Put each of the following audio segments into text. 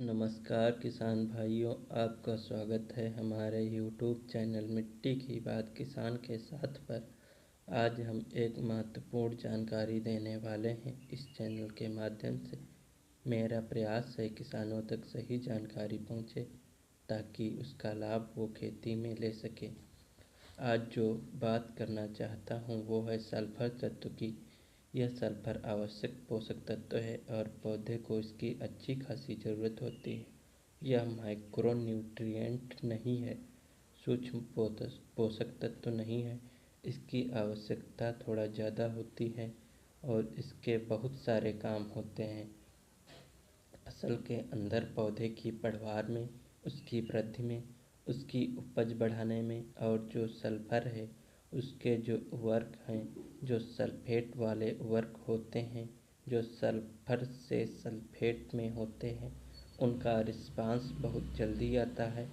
नमस्कार किसान भाइयों, आपका स्वागत है हमारे YouTube चैनल मिट्टी की बात किसान के साथ पर। आज हम एक महत्वपूर्ण जानकारी देने वाले हैं। इस चैनल के माध्यम से मेरा प्रयास है किसानों तक सही जानकारी पहुंचे ताकि उसका लाभ वो खेती में ले सके। आज जो बात करना चाहता हूं वो है सल्फर तत्व की। यह सल्फर आवश्यक पोषक तत्व है और पौधे को इसकी अच्छी खासी ज़रूरत होती है। यह माइक्रो न्यूट्रिएंट नहीं है, सूक्ष्म पोषक तत्व नहीं है। इसकी आवश्यकता थोड़ा ज़्यादा होती है और इसके बहुत सारे काम होते हैं फसल के अंदर, पौधे की पैदावार में, उसकी वृद्धि में, उसकी उपज बढ़ाने में। और जो सल्फर है उसके जो उर्वरक हैं, जो सल्फेट वाले उर्वरक होते हैं, जो सल्फर से सल्फेट में होते हैं, उनका रिस्पांस बहुत जल्दी आता है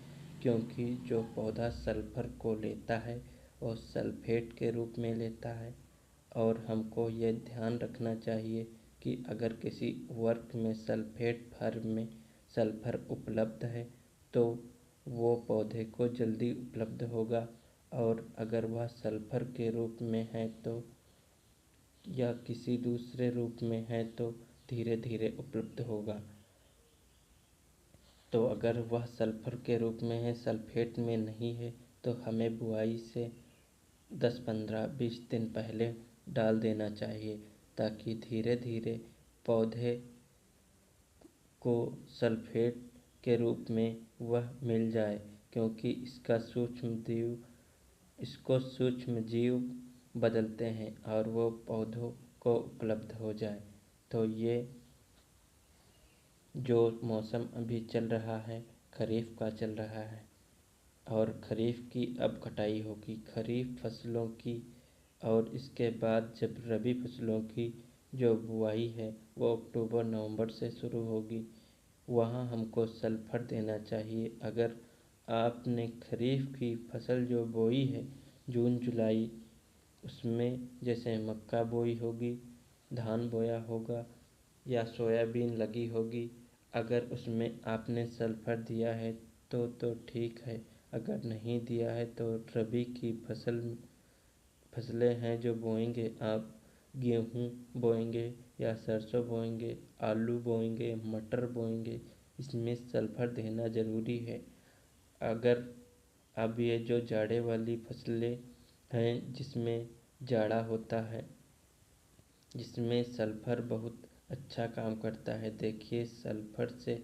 क्योंकि जो पौधा सल्फर को लेता है वो सल्फेट के रूप में लेता है। और हमको ये ध्यान रखना चाहिए कि अगर किसी उर्वरक में सल्फेट फॉर्म में सल्फर उपलब्ध है तो वो पौधे को जल्दी उपलब्ध होगा, और अगर वह सल्फर के रूप में है तो या किसी दूसरे रूप में है तो धीरे धीरे उपलब्ध होगा। तो अगर वह सल्फर के रूप में है, सल्फेट में नहीं है, तो हमें बुआई से 10, 15, 20 दिन पहले डाल देना चाहिए ताकि धीरे धीरे पौधे को सल्फेट के रूप में वह मिल जाए, क्योंकि इसको सूक्ष्म जीव बदलते हैं और वो पौधों को उपलब्ध हो जाए। तो ये जो मौसम अभी चल रहा है खरीफ का चल रहा है और खरीफ की अब कटाई होगी, खरीफ फसलों की। और इसके बाद जब रबी फसलों की जो बुआई है वो अक्टूबर नवंबर से शुरू होगी, वहाँ हमको सल्फर देना चाहिए। अगर आपने खरीफ की फसल जो बोई है जून जुलाई, उसमें जैसे मक्का बोई होगी, धान बोया होगा या सोयाबीन लगी होगी, अगर उसमें आपने सल्फर दिया है तो ठीक है। अगर नहीं दिया है तो रबी की फसलें हैं जो बोएंगे आप, गेहूँ बोएंगे या सरसों बोएंगे, आलू बोएंगे, मटर बोएंगे, इसमें सल्फर देना ज़रूरी है। अगर अब ये जो जाड़े वाली फसलें हैं जिसमें जाड़ा होता है, जिसमें सल्फर बहुत अच्छा काम करता है। देखिए, सल्फर से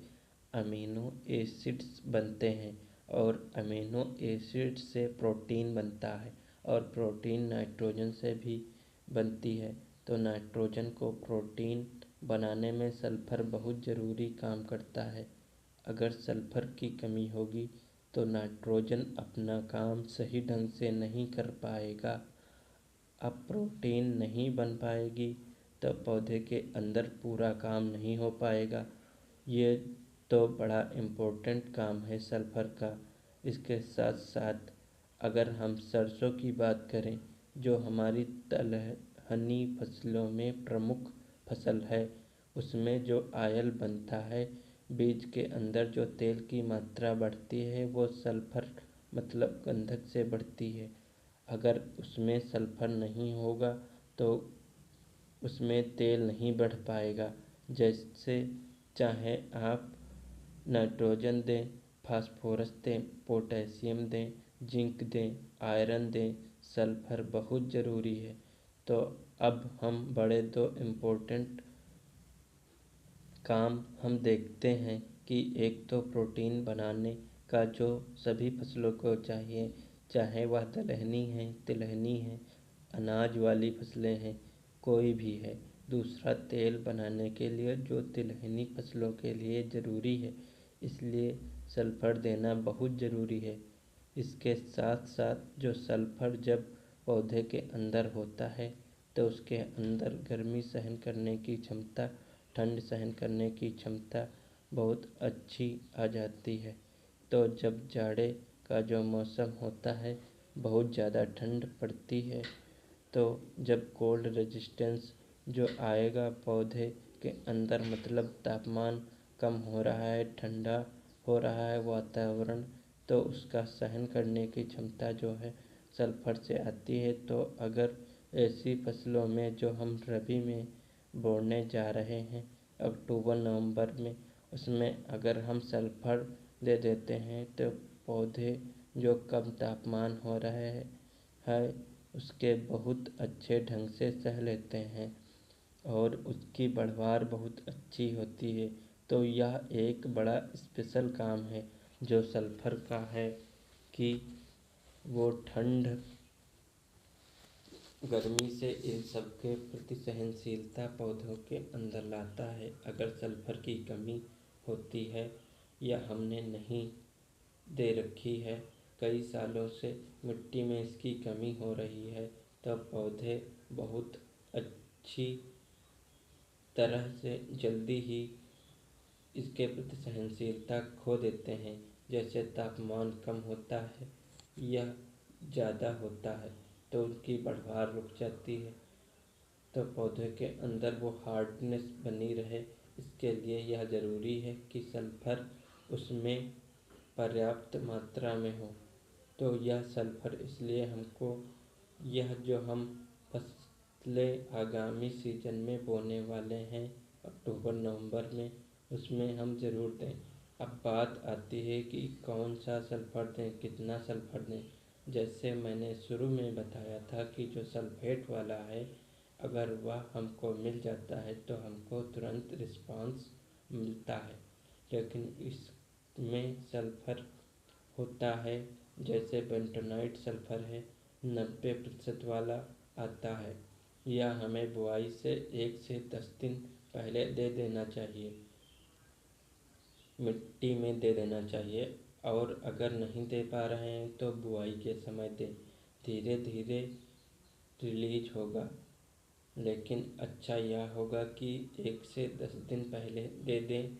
अमीनो एसिड्स बनते हैं और अमीनो एसिड से प्रोटीन बनता है और प्रोटीन नाइट्रोजन से भी बनती है। तो नाइट्रोजन को प्रोटीन बनाने में सल्फर बहुत ज़रूरी काम करता है। अगर सल्फर की कमी होगी तो नाइट्रोजन अपना काम सही ढंग से नहीं कर पाएगा। अब प्रोटीन नहीं बन पाएगी तो पौधे के अंदर पूरा काम नहीं हो पाएगा। ये तो बड़ा इम्पोर्टेंट काम है सल्फर का। इसके साथ साथ अगर हम सरसों की बात करें, जो हमारी दलहनी फसलों में प्रमुख फसल है, उसमें जो आयल बनता है, बीज के अंदर जो तेल की मात्रा बढ़ती है वो सल्फर मतलब गंधक से बढ़ती है। अगर उसमें सल्फर नहीं होगा तो उसमें तेल नहीं बढ़ पाएगा। जैसे चाहे आप नाइट्रोजन दें, फास्फोरस दें, पोटेशियम दें, जिंक दें, आयरन दें, सल्फर बहुत ज़रूरी है। तो अब हम बड़े दो इम्पोर्टेंट काम हम देखते हैं कि एक तो प्रोटीन बनाने का जो सभी फसलों को चाहिए, चाहे वह दलहनी है, तिलहनी है, अनाज वाली फसलें हैं, कोई भी है। दूसरा, तेल बनाने के लिए जो तिलहनी फसलों के लिए ज़रूरी है, इसलिए सल्फर देना बहुत ज़रूरी है। इसके साथ साथ जो सल्फर जब पौधे के अंदर होता है तो उसके अंदर गर्मी सहन करने की क्षमता, ठंड सहन करने की क्षमता बहुत अच्छी आ जाती है। तो जब जाड़े का जो मौसम होता है, बहुत ज़्यादा ठंड पड़ती है, तो जब कोल्ड रेजिस्टेंस जो आएगा पौधे के अंदर, मतलब तापमान कम हो रहा है, ठंडा हो रहा है वातावरण, तो उसका सहन करने की क्षमता जो है सल्फर से आती है। तो अगर ऐसी फसलों में जो हम रबी में बोने जा रहे हैं अक्टूबर नवंबर में, उसमें अगर हम सल्फर दे देते हैं तो पौधे जो कम तापमान हो रहे है उसके बहुत अच्छे ढंग से सह लेते हैं और उसकी बढ़वार बहुत अच्छी होती है। तो यह एक बड़ा स्पेशल काम है जो सल्फर का है कि वो ठंड गर्मी से इन सब के प्रति सहनशीलता पौधों के अंदर लाता है। अगर सल्फर की कमी होती है या हमने नहीं दे रखी है, कई सालों से मिट्टी में इसकी कमी हो रही है, तब पौधे बहुत अच्छी तरह से जल्दी ही इसके प्रति सहनशीलता खो देते हैं। जैसे तापमान कम होता है या ज़्यादा होता है तो उनकी बढ़वार रुक जाती है, तो पौधे के अंदर वो हार्डनेस बनी रहे, इसके लिए यह ज़रूरी है कि सल्फर उसमें पर्याप्त मात्रा में हो। तो यह सल्फर इसलिए हमको, यह जो हम फसलें आगामी सीजन में बोने वाले हैं अक्टूबर नवंबर में, उसमें हम ज़रूर दें। अब बात आती है कि कौन सा सल्फर दें, कितना सल्फर दें। जैसे मैंने शुरू में बताया था कि जो सल्फेट वाला है, अगर वह हमको मिल जाता है तो हमको तुरंत रिस्पांस मिलता है। लेकिन इसमें सल्फर होता है, जैसे बेंटोनाइट सल्फर है 90% वाला आता है, यह हमें बुआई से 1 से 10 दिन पहले दे देना चाहिए, मिट्टी में दे देना चाहिए। और अगर नहीं दे पा रहे हैं तो बुआई के समय दें, धीरे धीरे रिलीज होगा। लेकिन अच्छा यह होगा कि 1 से 10 दिन पहले दे दें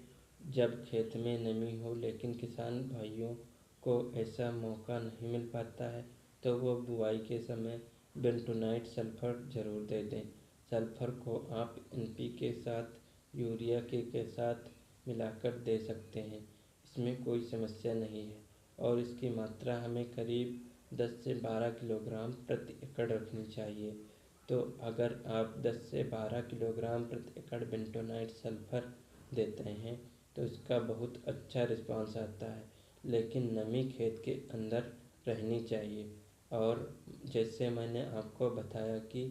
जब खेत में नमी हो। लेकिन किसान भाइयों को ऐसा मौका नहीं मिल पाता है तो वो बुआई के समय बेंटोनाइट सल्फर ज़रूर दे दें। सल्फर को आप NPK के साथ यूरिया के साथ मिलाकर दे सकते हैं, इसमें कोई समस्या नहीं है। और इसकी मात्रा हमें करीब 10 से 12 किलोग्राम प्रति एकड़ रखनी चाहिए। तो अगर आप 10 से 12 किलोग्राम प्रति एकड़ बेंटोनाइट सल्फर देते हैं तो इसका बहुत अच्छा रिस्पांस आता है। लेकिन नमी खेत के अंदर रहनी चाहिए। और जैसे मैंने आपको बताया कि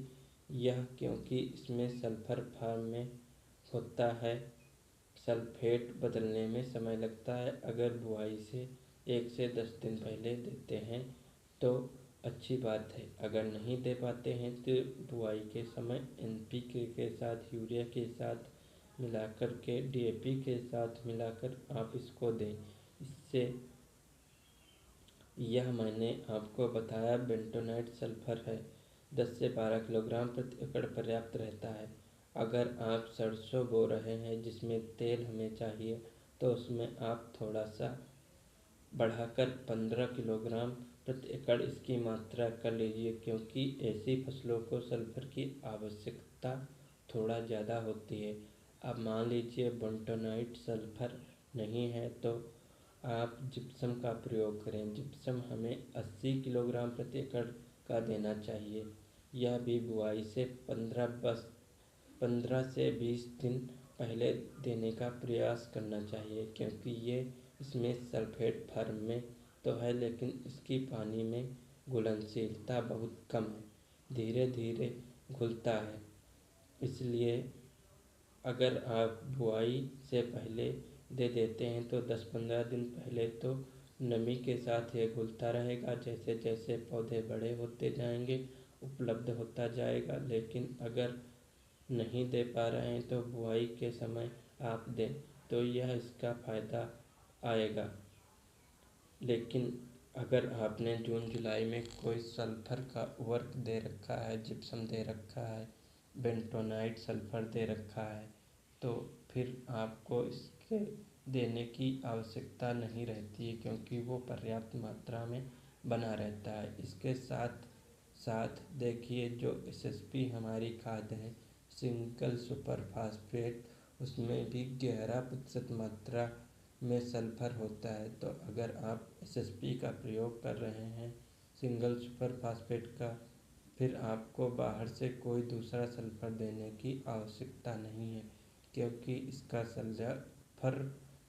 यह क्योंकि इसमें सल्फर फार्म में होता है, सल्फेट बदलने में समय लगता है। अगर बुआई से 1 से 10 दिन पहले देते हैं तो अच्छी बात है। अगर नहीं दे पाते हैं तो बुआई के समय NPK के साथ यूरिया के साथ मिलाकर के DAP के साथ मिलाकर आप इसको दें। इससे यह मैंने आपको बताया बेंटोनाइट सल्फर है 10 से 12 किलोग्राम प्रति एकड़ पर्याप्त रहता है। अगर आप सरसों बो रहे हैं जिसमें तेल हमें चाहिए तो उसमें आप थोड़ा सा बढ़ाकर 15 किलोग्राम प्रति एकड़ इसकी मात्रा कर लीजिए, क्योंकि ऐसी फसलों को सल्फर की आवश्यकता थोड़ा ज़्यादा होती है। अब मान लीजिए बेंटोनाइट सल्फर नहीं है तो आप जिप्सम का प्रयोग करें। जिप्सम हमें 80 किलोग्राम प्रति एकड़ का देना चाहिए। यह भी बुआई से 15 से 20 दिन पहले देने का प्रयास करना चाहिए, क्योंकि ये इसमें सल्फेट फॉर्म में तो है लेकिन इसकी पानी में घुलनशीलता बहुत कम है, धीरे धीरे घुलता है। इसलिए अगर आप बुआई से पहले दे देते हैं तो 10-15 दिन पहले तो नमी के साथ ये घुलता रहेगा। जैसे जैसे पौधे बड़े होते जाएंगे उपलब्ध होता जाएगा। लेकिन अगर नहीं दे पा रहे हैं तो बुआई के समय आप दें तो यह इसका फ़ायदा आएगा। लेकिन अगर आपने जून जुलाई में कोई सल्फर का वर्क दे रखा है, जिप्सम दे रखा है, बेंटोनाइट सल्फर दे रखा है, तो फिर आपको इसके देने की आवश्यकता नहीं रहती है, क्योंकि वो पर्याप्त मात्रा में बना रहता है। इसके साथ साथ देखिए जो SSP हमारी खाद है, सिंगल सुपर फास्फेट, उसमें भी 11% मात्रा में सल्फर होता है। तो अगर आप एसएसपी का प्रयोग कर रहे हैं सिंगल सुपर फास्फेट का, फिर आपको बाहर से कोई दूसरा सल्फर देने की आवश्यकता नहीं है, क्योंकि इसका सल्फर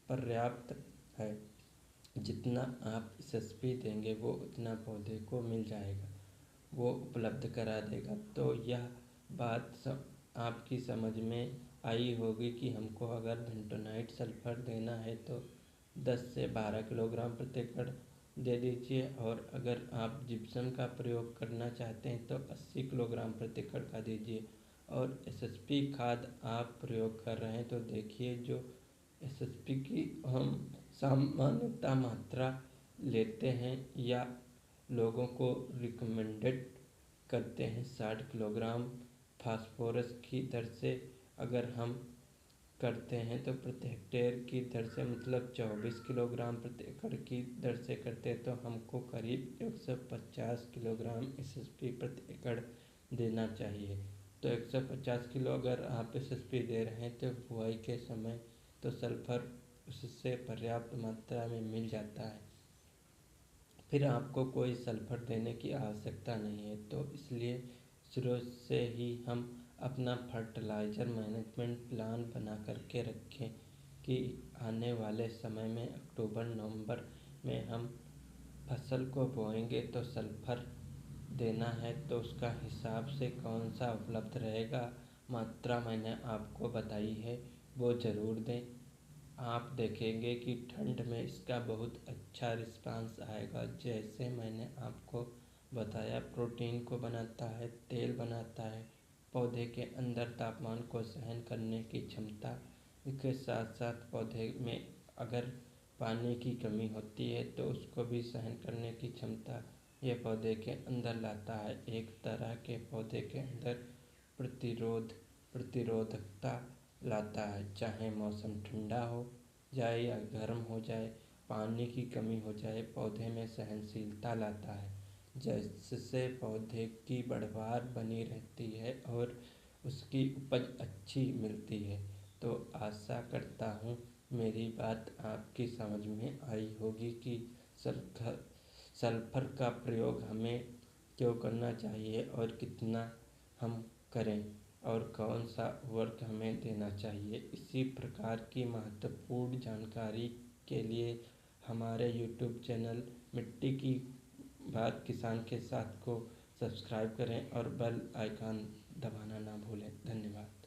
पर्याप्त है। जितना आप एसएसपी देंगे वो उतना पौधे को मिल जाएगा, वो उपलब्ध करा देगा। तो यह बात आपकी समझ में आई होगी कि हमको अगर बेंटोनाइट सल्फर देना है तो 10 से 12 किलोग्राम प्रति एकड़ दे दीजिए, और अगर आप जिप्सम का प्रयोग करना चाहते हैं तो 80 किलोग्राम प्रति एकड़ का दीजिए। और एसएसपी खाद आप प्रयोग कर रहे हैं तो देखिए जो एसएसपी की हम सामान्यतः मात्रा लेते हैं या लोगों को रिकमेंडेड करते हैं 60 किलोग्राम फास्फोरस की दर से अगर हम करते हैं तो प्रति हेक्टेयर की दर से, मतलब 24 किलोग्राम प्रति एकड़ की दर से करते हैं तो हमको करीब 150 किलोग्राम एसएसपी प्रति एकड़ देना चाहिए। तो 150 किलो अगर आप एसएसपी दे रहे हैं तो बुआई के समय तो सल्फर उससे पर्याप्त मात्रा में मिल जाता है, फिर आपको कोई सल्फर देने की आवश्यकता नहीं है। तो इसलिए शुरू से ही हम अपना फर्टिलाइज़र मैनेजमेंट प्लान बना करके रखें कि आने वाले समय में अक्टूबर नवंबर में हम फसल को बोएंगे तो सल्फर देना है तो उसका हिसाब से कौन सा उपलब्ध रहेगा, मात्रा मैंने आपको बताई है वो ज़रूर दें। आप देखेंगे कि ठंड में इसका बहुत अच्छा रिस्पांस आएगा। जैसे मैंने आपको बताया प्रोटीन को बनाता है, तेल बनाता है, पौधे के अंदर तापमान को सहन करने की क्षमता, इसके साथ साथ पौधे में अगर पानी की कमी होती है तो उसको भी सहन करने की क्षमता ये पौधे के अंदर लाता है। एक तरह के पौधे के अंदर प्रतिरोधकता लाता है, चाहे मौसम ठंडा हो जाए या गर्म हो जाए, पानी की कमी हो जाए, पौधे में सहनशीलता लाता है, जिससे पौधे की बढ़वार बनी रहती है और उसकी उपज अच्छी मिलती है। तो आशा करता हूँ मेरी बात आपकी समझ में आई होगी कि सल्फर का प्रयोग हमें क्यों करना चाहिए और कितना हम करें और कौन सा उर्वरक हमें देना चाहिए। इसी प्रकार की महत्वपूर्ण जानकारी के लिए हमारे यूट्यूब चैनल मिट्टी की बात किसान के साथ को सब्सक्राइब करें और बेल आइकन दबाना ना भूलें। धन्यवाद।